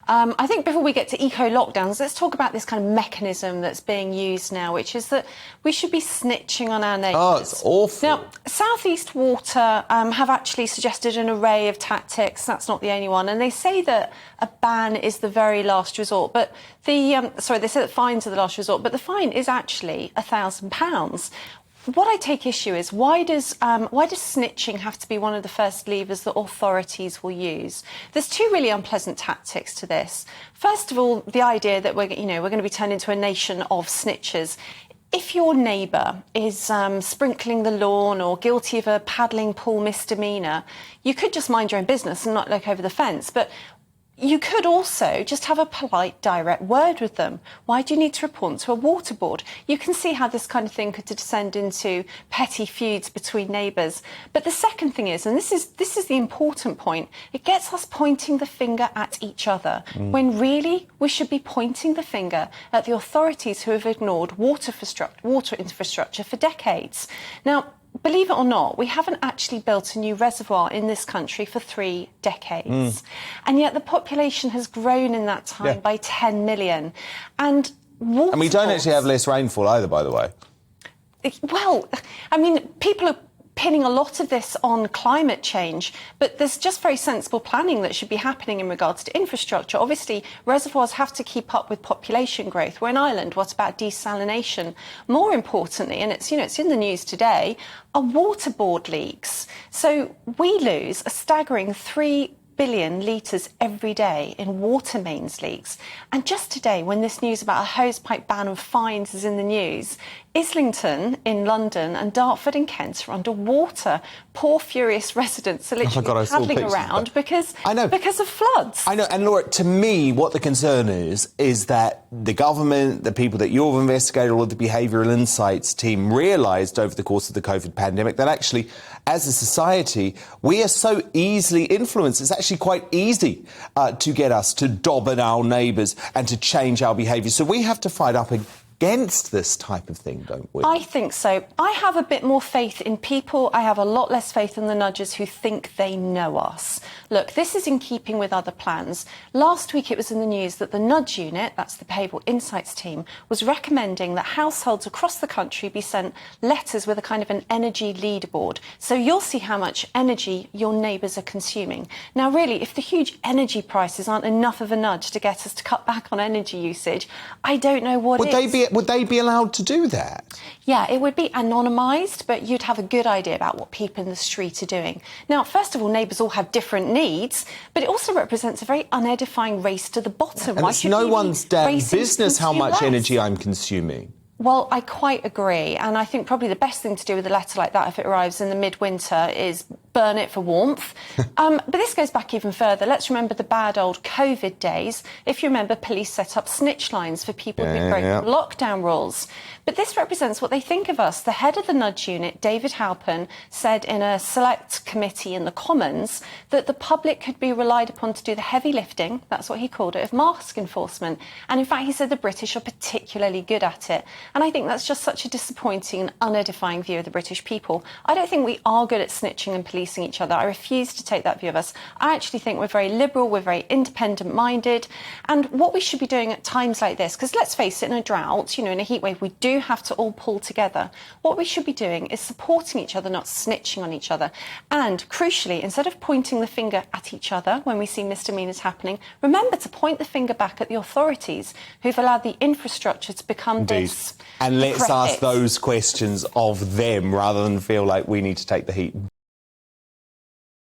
I think before we get to eco-lockdowns, let's talk about this kind of mechanism that's being used now, which is that we should be snitching on our neighbours. Oh, it's awful. Now, South East Water have actually suggested an array of tactics. That's not the only one. And they say that a ban is the very last resort. But they say that fines are the last resort, but the fine is actually £1,000. What I take issue is why does snitching have to be one of the first levers that authorities will use? There's two really unpleasant tactics to this. First of all, the idea that we're going to be turned into a nation of snitchers. If your neighbour is sprinkling the lawn or guilty of a paddling pool misdemeanour, you could just mind your own business and not look over the fence. But you could also just have a polite, direct word with them. Why do you need to report to a water board? You can see how this kind of thing could descend into petty feuds between neighbours. But the second thing is, and this is the important point, it gets us pointing the finger at each other, when really we should be pointing the finger at the authorities who have ignored water infrastructure for decades. Now, believe it or not, we haven't actually built a new reservoir in this country for 3 decades. And yet the population has grown in that time by 10 million. And we don't actually have less rainfall either, by the way. Well, I mean, people are pinning a lot of this on climate change, but there's just very sensible planning that should be happening in regards to infrastructure. Obviously, reservoirs have to keep up with population growth. We're in Ireland. What about desalination? More importantly, and it's in the news today, are water board leaks. So we lose a staggering 3 billion litres every day in water mains leaks. And just today, when this news about a hosepipe ban and fines is in the news, Islington in London and Dartford in Kent are underwater. Poor, furious residents are literally paddling around because of floods. I know, and Laura, to me, what the concern is that the government, the people that you've investigated, all of the behavioural insights team realised over the course of the COVID pandemic that actually, as a society, we are so easily influenced. It's actually quite easy to get us to dob on our neighbours and to change our behaviour. So we have to fight up against this type of thing, don't we? I think so. I have a bit more faith in people. I have a lot less faith in the nudgers who think they know us. Look, this is in keeping with other plans. Last week it was in the news that the Nudge Unit, that's the Behavioural Insights team, was recommending that households across the country be sent letters with a kind of an energy leaderboard. So you'll see how much energy your neighbours are consuming. Now, really, if the huge energy prices aren't enough of a nudge to get us to cut back on energy usage, I don't know what is. Would they be allowed to do that? Yeah, it would be anonymised, but you'd have a good idea about what people in the street are doing. Now, first of all, neighbours all have different needs, but it also represents a very unedifying race to the bottom. And Why it's should no we one's be damn racing business to how consume much less? energy I'm consuming. Well, I quite agree, and I think probably the best thing to do with a letter like that if it arrives in the midwinter is burn it for warmth. But this goes back even further. Let's remember the bad old COVID days. If you remember, police set up snitch lines for people who'd broken lockdown rules. But this represents what they think of us. The head of the Nudge Unit, David Halpern, said in a select committee in the Commons that the public could be relied upon to do the heavy lifting, that's what he called it, of mask enforcement. And in fact, he said the British are particularly good at it. And I think that's just such a disappointing and unedifying view of the British people. I don't think we are good at snitching and policing each other. I refuse to take that view of us. I actually think we're very liberal, we're very independent-minded. And what we should be doing at times like this, because let's face it, in a drought, in a heatwave, we do have to all pull together. What we should be doing is supporting each other, not snitching on each other. And crucially, instead of pointing the finger at each other when we see misdemeanours happening, remember to point the finger back at the authorities who've allowed the infrastructure to become this. And let's ask those questions of them rather than feel like we need to take the heat.